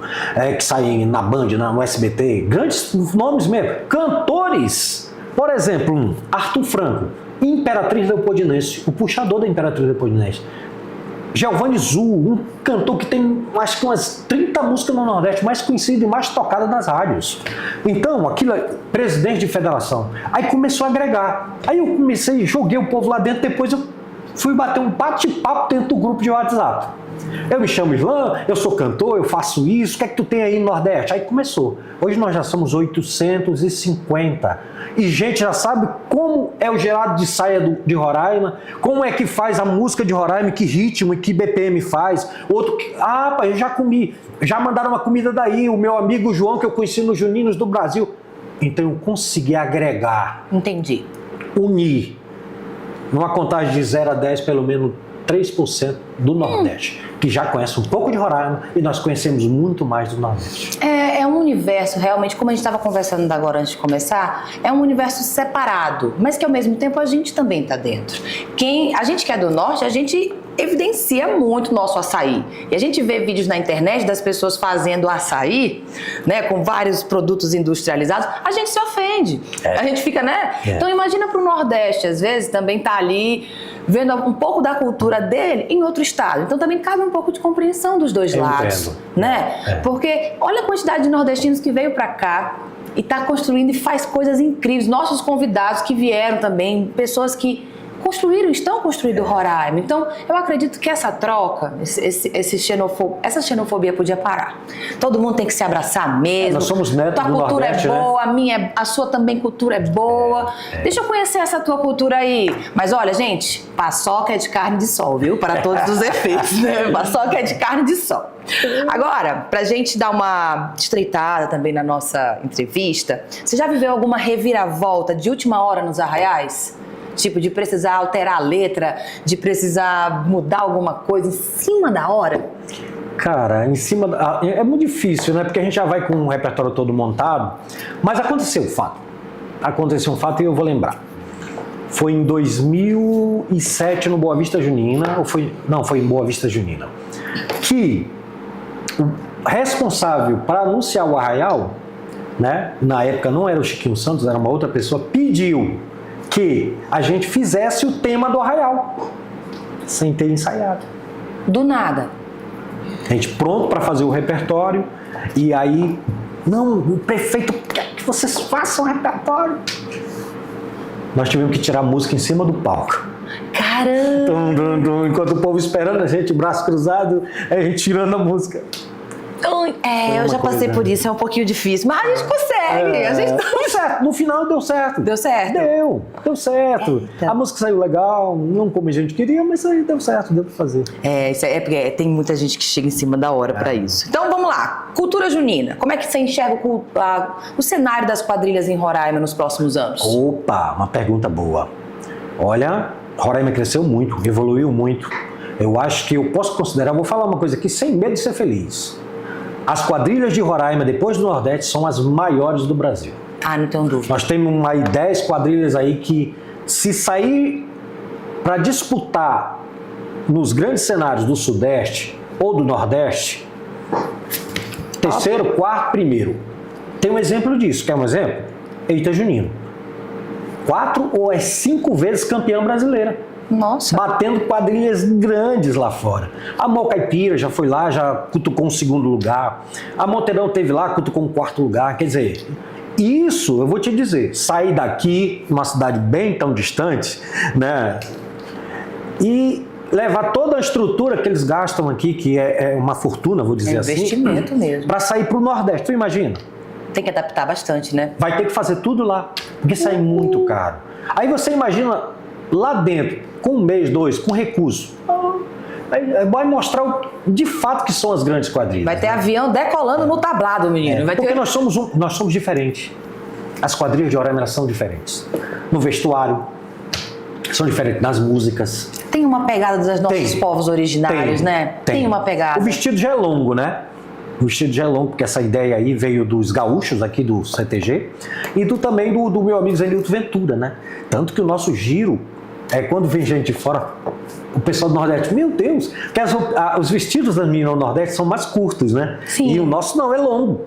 que saem na Band, no SBT. Grandes nomes mesmo. Cantores. Por exemplo, Arthur Franco. Imperatriz Leopoldinense, o puxador da Imperatriz Leopoldinense. Giovanni Zul, um cantor que tem acho que umas 30 músicas no Nordeste, mais conhecido e mais tocado nas rádios. Então, aquilo é presidente de federação. Aí começou a agregar. Aí eu comecei, joguei o povo lá dentro, depois eu fui bater um bate-papo dentro do grupo de WhatsApp. Eu me chamo Islan, eu sou cantor, eu faço isso, o que é que tu tem aí no Nordeste? Aí começou. Hoje nós já somos 850. E gente já sabe como é o gelado de saia de Roraima, como é que faz a música de Roraima, que ritmo e que BPM faz. Outro que, pai, eu já comi, já mandaram uma comida daí, o meu amigo João, que eu conheci nos Juninos do Brasil. Então eu consegui agregar. Entendi. Unir. Numa contagem de 0 a 10, pelo menos 3% do Nordeste, que já conhece um pouco de Roraima e nós conhecemos muito mais do Nordeste. É um universo, realmente, como a gente estava conversando agora antes de começar, é um universo separado, mas que ao mesmo tempo a gente também está dentro. A gente que é do Norte, a gente evidencia muito o nosso açaí. E a gente vê vídeos na internet das pessoas fazendo açaí, né, com vários produtos industrializados, a gente se ofende. A gente fica, né? Então imagina para o Nordeste, às vezes, também tá ali vendo um pouco da cultura dele em outro estado. Então também cabe um pouco de compreensão dos dois lados, né? Porque olha a quantidade de nordestinos que veio para cá e está construindo e faz coisas incríveis. Nossos convidados que vieram também, pessoas que estão construindo Roraima. Então, eu acredito que essa troca, essa xenofobia podia parar. Todo mundo tem que se abraçar mesmo. Nós somos netos tua do cultura Nordeste, é boa, né? A sua também cultura é boa. Deixa eu conhecer essa tua cultura aí. Mas olha, gente, paçoca é de carne de sol, viu? Para todos os efeitos, né? Paçoca é de carne de sol. Agora, pra gente dar uma estreitada também na nossa entrevista, você já viveu alguma reviravolta de última hora nos arraiais? Tipo, de precisar alterar a letra, de precisar mudar alguma coisa em cima da hora? Cara, é muito difícil, né? Porque a gente já vai com o repertório todo montado. Mas aconteceu um fato. Aconteceu um fato e eu vou lembrar. Foi em 2007 no Boa Vista Junina, foi em Boa Vista Junina, que o responsável para anunciar o arraial, né? Na época não era o Chiquinho Santos, era uma outra pessoa, pediu que a gente fizesse o tema do arraial, sem ter ensaiado. Do nada. A gente pronto para fazer o repertório, e aí, não, o prefeito quer que vocês façam o repertório. Nós tivemos que tirar a música em cima do palco. Caramba! Enquanto o povo esperando a gente, braço cruzado, a gente tirando a música. Eu já passei por isso, é um pouquinho difícil, mas a gente consegue. Deu certo, no final deu certo. Deu certo? Deu certo. A música saiu legal, não como a gente queria, mas aí deu certo, deu pra fazer. Isso é porque tem muita gente que chega em cima da hora pra isso. Então vamos lá, cultura junina. Como é que você enxerga o cenário das quadrilhas em Roraima nos próximos anos? Opa, uma pergunta boa. Olha, Roraima cresceu muito, evoluiu muito. Eu acho que eu posso considerar, vou falar uma coisa aqui sem medo de ser feliz. As quadrilhas de Roraima, depois do Nordeste, são as maiores do Brasil. Não tenho dúvida. Nós temos aí 10 quadrilhas aí que, se sair para disputar nos grandes cenários do Sudeste ou do Nordeste, terceiro, quarto, primeiro. Tem um exemplo disso. Quer um exemplo? Eita Junino. 4 ou 5 vezes campeã brasileira. Nossa. Batendo quadrilhas grandes lá fora. A Mó Caipira já foi lá, já cutucou um segundo lugar. A Monteirão teve lá, cutucou um quarto lugar. Quer dizer, isso, eu vou te dizer, sair daqui, uma cidade bem tão distante, né? E levar toda a estrutura que eles gastam aqui, que é uma fortuna, vou dizer assim. Investimento mesmo. Para sair para o Nordeste, tu imagina? Tem que adaptar bastante, né? Vai ter que fazer tudo lá, porque sai muito caro. Aí você imagina lá dentro, com um mês, 2, com recurso. Vai mostrar de fato que são as grandes quadrilhas. Vai ter avião decolando no tablado, menino. Porque nós somos diferentes. As quadrilhas de Roraima são diferentes. No vestuário, são diferentes nas músicas. Tem uma pegada dos nossos povos originários, né? Tem uma pegada. O vestido já é longo, né? O vestido já é longo, porque essa ideia aí veio dos gaúchos aqui do CTG e também do meu amigo Zenilton Ventura, né? Tanto que o nosso giro, quando vem gente de fora, o pessoal do Nordeste, meu Deus, porque os vestidos das meninas do Nordeste são mais curtos, né? Sim. E o nosso não, é longo.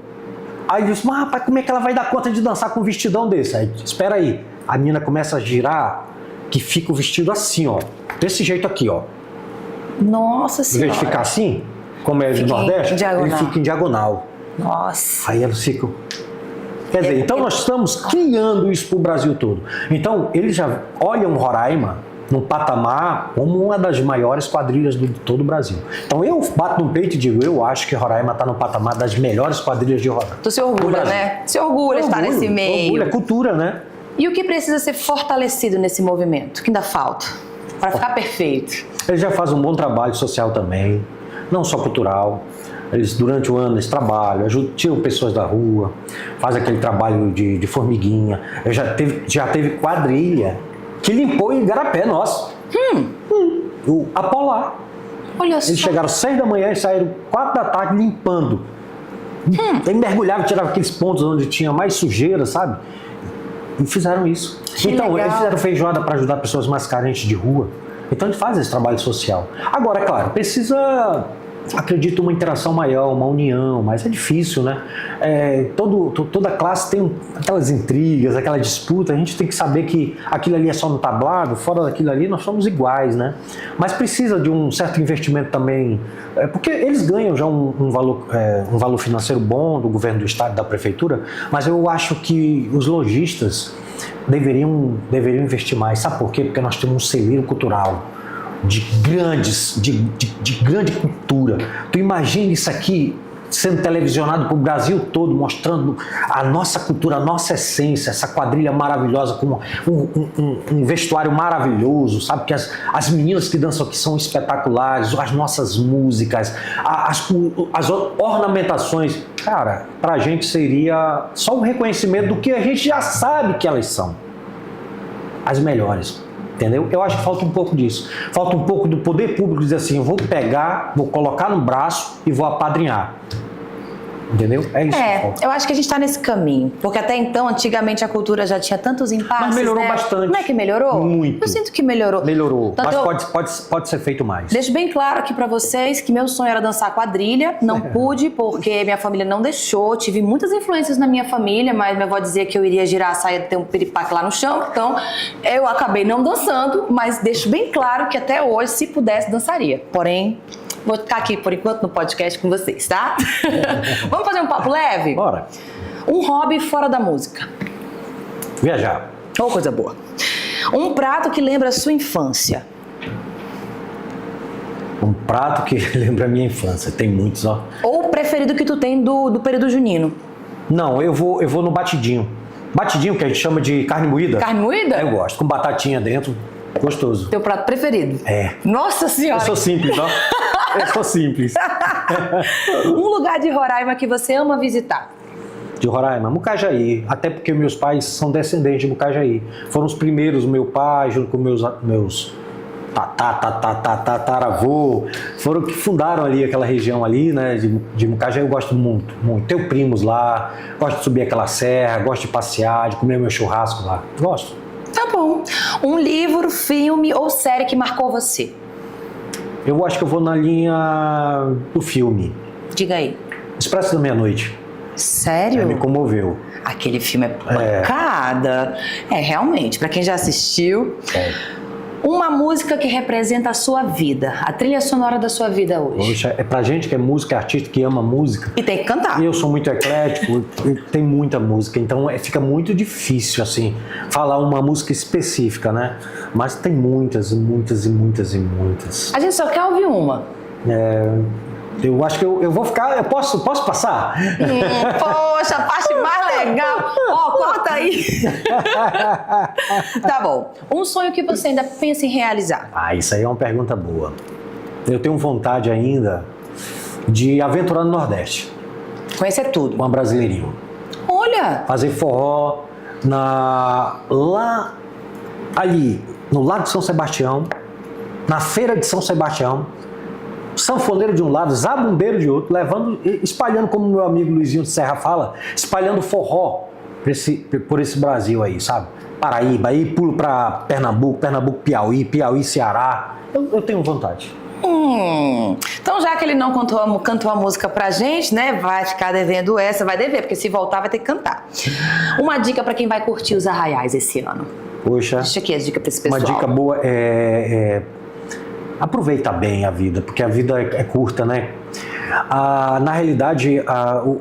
Aí eu disse, mas rapaz, como é que ela vai dar conta de dançar com um vestidão desse? Aí, espera aí, a menina começa a girar que fica o vestido assim, ó. Desse jeito aqui, ó. Nossa Em Senhora. vez de ficar assim, como é do Nordeste, ele fica em diagonal. Nossa. Aí elas ficam... Quer dizer, então nós estamos criando isso para o Brasil todo. Então, eles já olham Roraima num patamar como uma das maiores quadrilhas de todo o Brasil. Então, eu bato no peito e digo, eu acho que Roraima está no patamar das melhores quadrilhas de Roraima. Tu se orgulha, né? Se orgulha de estar nesse meio. Orgulho, é cultura, né? E o que precisa ser fortalecido nesse movimento? O que ainda falta? Para ficar perfeito. Eles já fazem um bom trabalho social também, não só cultural. Eles, durante o ano, eles trabalham, tiram pessoas da rua, fazem aquele trabalho de formiguinha. Eu já teve quadrilha que limpou em Igarapé, nosso. O Apolar. Olha só. Eles chegaram 6 da manhã e saíram 4 da tarde limpando. Eles mergulhavam, tiravam aqueles pontos onde tinha mais sujeira, sabe? E fizeram isso. Que então, legal. eles fizeram feijoada para ajudar pessoas mais carentes de rua. Então, eles fazem esse trabalho social. Agora, é claro, precisa, acredito, uma interação maior, uma união, mas é difícil, né? Toda classe tem aquelas intrigas, aquela disputa. A gente tem que saber que aquilo ali é só no tablado, fora daquilo ali nós somos iguais, né? Mas precisa de um certo investimento também, porque eles ganham já um valor financeiro bom do governo do estado, da prefeitura, mas eu acho que os lojistas deveriam investir mais. Sabe por quê? Porque nós temos um celeiro cultural de grande cultura. Tu imagina isso aqui sendo televisionado para o Brasil todo, mostrando a nossa cultura, a nossa essência, essa quadrilha maravilhosa, com um vestuário maravilhoso, sabe? Que as meninas que dançam aqui são espetaculares, as nossas músicas, as ornamentações. Cara, para a gente seria só um reconhecimento do que a gente já sabe que elas são. As melhores. Entendeu? Eu acho que falta um pouco disso. Falta um pouco do poder público dizer assim, eu vou pegar, vou colocar no braço e vou apadrinhar. Entendeu? É isso que falta. Eu acho que a gente está nesse caminho. Porque até então, antigamente, a cultura já tinha tantos impasses. Mas melhorou né? bastante. Não é que melhorou? Muito. Eu sinto que melhorou. Melhorou. Tanto Mas pode ser feito mais. Deixo bem claro aqui pra vocês que meu sonho era dançar quadrilha. Não pude porque minha família não deixou. Tive muitas influências na minha família, mas minha avó dizia que eu iria girar a saia, ter um piripaque lá no chão. Então, eu acabei não dançando, mas deixo bem claro que até hoje, se pudesse, dançaria. Porém, vou ficar aqui por enquanto no podcast com vocês, tá? Vamos fazer um papo leve? Bora. Um hobby fora da música. Viajar. Oh, coisa boa. Um prato que lembra a sua infância. Um prato que lembra a minha infância. Tem muitos, ó. Ou o preferido que tu tem do período junino. Não, eu vou no batidinho. Batidinho, que a gente chama de carne moída. Carne moída? Eu gosto, com batatinha dentro. Gostoso. Teu prato preferido? É. Nossa Senhora! Eu sou simples, ó. Eu sou simples. Um lugar de Roraima que você ama visitar. De Roraima, Mucajaí. Até porque meus pais são descendentes de Mucajaí. Foram os primeiros, meu pai, junto com meus tataravô, foram que fundaram ali aquela região ali, né, de Mucajaí. Eu gosto muito, muito. Tenho primos lá, gosto de subir aquela serra, gosto de passear, de comer meu churrasco lá. Gosto. Tá bom. Um livro, filme ou série que marcou você? Eu acho que eu vou na linha do filme. Diga aí. Expresso da Meia-Noite. Sério? Me comoveu. Aquele filme é pancada. Realmente, pra quem já assistiu. Uma música que representa a sua vida, a trilha sonora da sua vida hoje. Poxa, é pra gente que é música, é artista que ama música. E tem que cantar. E eu sou muito eclético, tem muita música, então fica muito difícil, assim, falar uma música específica, né? Mas tem muitas, muitas e muitas e muitas. A gente só quer ouvir uma. Eu acho que eu vou ficar... Eu posso passar? Poxa, a parte mais legal. Ó, corta aí. Tá bom. Um sonho que você ainda pensa em realizar? Isso aí é uma pergunta boa. Eu tenho vontade ainda de aventurar no Nordeste. Conhecer tudo. Com a Brasileirinho. Olha! Fazer forró lá ali, no Lago de São Sebastião, na Feira de São Sebastião, sanfoneiro de um lado, zabumbeiro de outro, espalhando, como meu amigo Luizinho de Serra fala, espalhando forró por esse Brasil aí, sabe? Paraíba, aí pulo para Pernambuco, Piauí, Ceará. Eu tenho vontade. Então, já que ele não cantou a música pra gente, né? Vai ficar devendo essa, vai dever, porque se voltar vai ter que cantar. Uma dica pra quem vai curtir os Arraiais esse ano. Poxa. Deixa aqui a dica pra esse pessoal. Uma dica boa aproveita bem a vida, porque a vida é curta, né? Na realidade,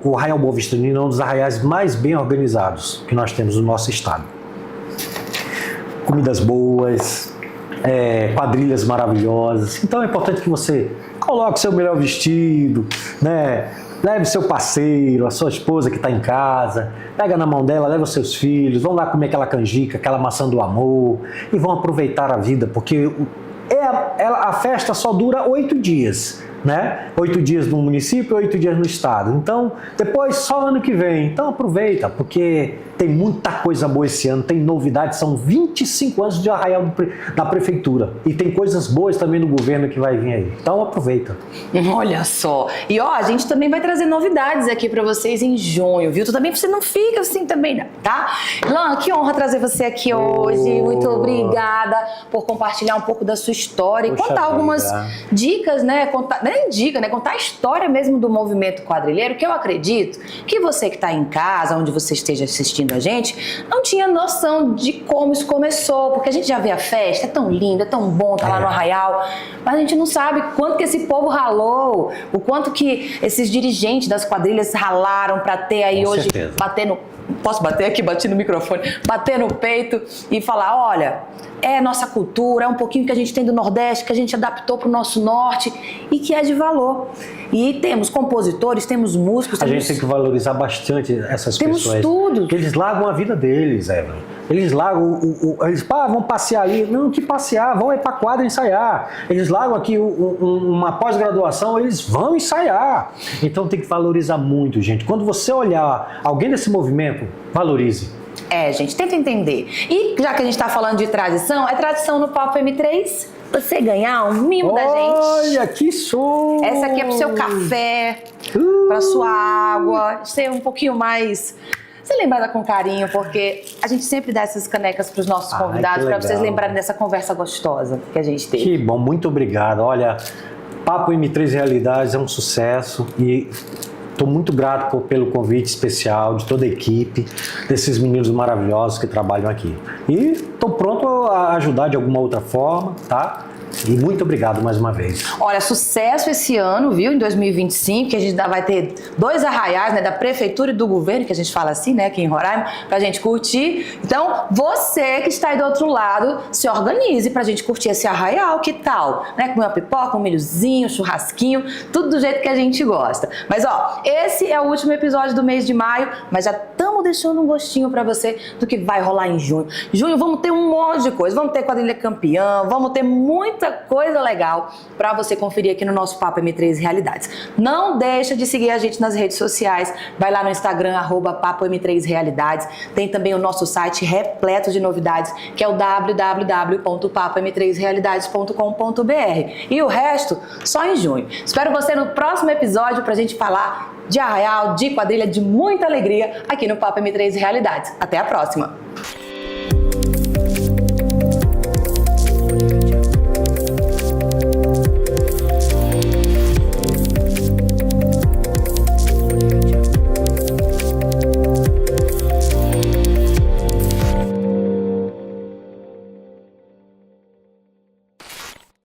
o Arraial Boa Vista Nina é um dos arraiais mais bem organizados que nós temos no nosso estado. Comidas boas, quadrilhas maravilhosas. Então é importante que você coloque seu melhor vestido, né? Leve seu parceiro, a sua esposa que está em casa, pega na mão dela, leva os seus filhos, vão lá comer aquela canjica, aquela maçã do amor e vão aproveitar a vida, porque a festa só dura 8 dias. Né? 8 dias no município, 8 dias no estado. Então, depois só ano que vem. Então aproveita, porque tem muita coisa boa esse ano, tem novidades, são 25 anos de Arraial da Prefeitura. E tem coisas boas também no governo que vai vir aí. Então aproveita. Olha só. E a gente também vai trazer novidades aqui pra vocês em junho, viu? Tu também, você não fica assim também, não, tá? Lan, que honra trazer você aqui hoje. Muito obrigada por compartilhar um pouco da sua história e contar algumas dicas, né? Contar a história mesmo do movimento quadrilheiro, que eu acredito que você que está em casa, onde você esteja assistindo a gente, não tinha noção de como isso começou, porque a gente já vê a festa, é tão lindo, é tão bom estar lá no Arraial, mas a gente não sabe quanto que esse povo ralou, o quanto que esses dirigentes das quadrilhas ralaram para ter aí Com hoje, certeza. Posso bater aqui, bati no microfone, bater no peito e falar, olha, é nossa cultura, é um pouquinho que a gente tem do Nordeste, que a gente adaptou para o nosso Norte e que é de valor. E temos compositores, temos músicos, A gente tem que valorizar bastante essas pessoas. Temos tudo. Porque eles largam a vida deles, Evelyn. Eles largam, vão passear ali. Não, que passear, vão ir para a quadra ensaiar. Eles largam aqui uma pós-graduação, eles vão ensaiar. Então tem que valorizar muito, gente. Quando você olhar alguém desse movimento, valorize. Gente, tenta entender. E já que a gente está falando de tradição, é tradição no Papo M3 você ganhar um mimo da gente. Olha, que show! Essa aqui é pro seu café, pra sua água, ser um pouquinho mais... Ser lembrada com carinho, porque a gente sempre dá essas canecas para os nossos convidados, para vocês lembrarem dessa conversa gostosa que a gente teve. Que bom, muito obrigado. Olha, Papo M3 Realidades é um sucesso e estou muito grato pelo convite especial de toda a equipe, desses meninos maravilhosos que trabalham aqui. E estou pronto a ajudar de alguma outra forma, tá? E muito obrigado mais uma vez. Olha, sucesso esse ano, viu? Em 2025, que a gente vai ter 2 arraiais, né? Da prefeitura e do governo, que a gente fala assim, né? Aqui em Roraima, pra gente curtir. Então, você que está aí do outro lado, se organize pra gente curtir esse arraial, que tal? Né? Comer uma pipoca, um milhozinho, um churrasquinho, tudo do jeito que a gente gosta. Mas, esse é o último episódio do mês de maio, mas já estamos deixando um gostinho pra você do que vai rolar em junho. Junho vamos ter um monte de coisa, vamos ter quadrilha campeã, vamos ter muita coisa legal para você conferir aqui no nosso Papo M3 Realidades. Não deixa de seguir a gente nas redes sociais, vai lá no Instagram, @Papo M3 Realidades, tem também o nosso site repleto de novidades, que é o www.papom3realidades.com.br, e o resto só em junho. Espero você no próximo episódio pra gente falar de arraial, de quadrilha, de muita alegria aqui no Papo M3 Realidades. Até a próxima!